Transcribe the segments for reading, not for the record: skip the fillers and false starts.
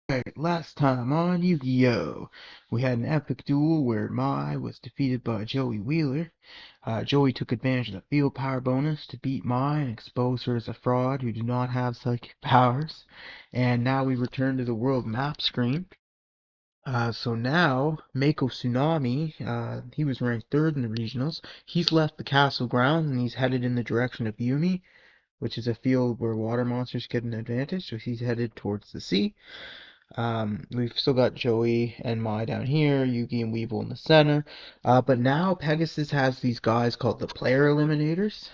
Alright, last time on Yu-Gi-Oh! We had an epic duel where Mai was defeated by Joey Wheeler. Joey took advantage of the field power bonus to beat Mai and expose her as a fraud who did not have psychic powers. And now we return to the world map screen. So now, Mako Tsunami, he was ranked 3rd in the regionals. He's left the castle ground and he's headed in the direction of Yumi, which is a field where water monsters get an advantage, so he's headed towards the sea. We've still got Joey and Mai down here, Yugi and Weevil in the center. But now Pegasus has these guys called the player eliminators,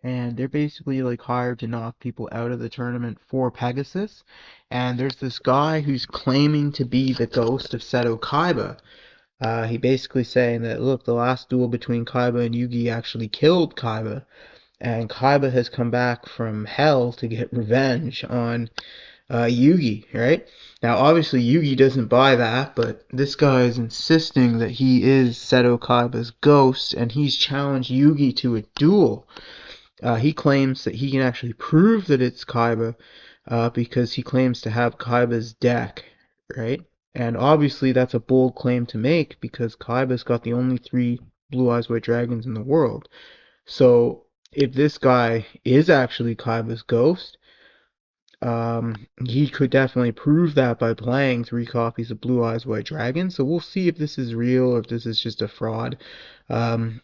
and they're basically like hired to knock people out of the tournament for Pegasus. And there's this guy who's claiming to be the ghost of Seto Kaiba. He basically saying that, look, the last duel between Kaiba and Yugi actually killed Kaiba, and Kaiba has come back from hell to get revenge on Yugi, right? Now, obviously, Yugi doesn't buy that, but this guy is insisting that he is Seto Kaiba's ghost, and he's challenged Yugi to a duel. He claims that he can actually prove that it's Kaiba because he claims to have Kaiba's deck, right? And obviously, that's a bold claim to make because Kaiba's got the only 3 Blue Eyes White Dragons in the world. So, if this guy is actually Kaiba's ghost, he could definitely prove that by playing 3 copies of Blue Eyes White Dragon. So we'll see if this is real or if this is just a fraud. Um,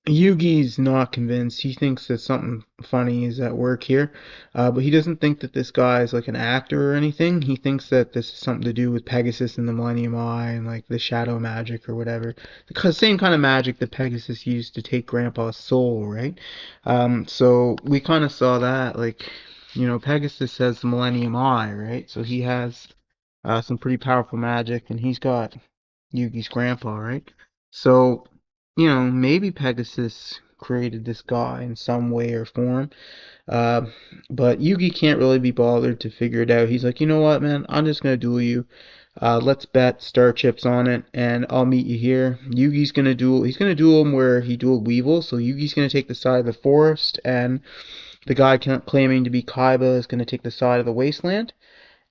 Yugi's not convinced. He thinks that something funny is at work here, but he doesn't think that this guy is like an actor or anything. He thinks that this is something to do with Pegasus and the Millennium Eye and like the shadow magic or whatever. The same kind of magic that Pegasus used to take Grandpa's soul, right? So we kind of saw that, like, Pegasus has the Millennium Eye, right? So he has some pretty powerful magic, and he's got Yugi's grandpa, right? So, maybe Pegasus created this guy in some way or form. Uh, but Yugi can't really be bothered to figure it out. He's like, you know what, man? I'm just gonna duel you. Let's bet star chips on it, and I'll meet you here. Yugi's gonna duel. He's gonna duel him where he dueled Weevil. So Yugi's gonna take the side of the forest, and the guy claiming to be Kaiba is gonna take the side of the wasteland.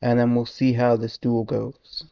And then we'll see how this duel goes.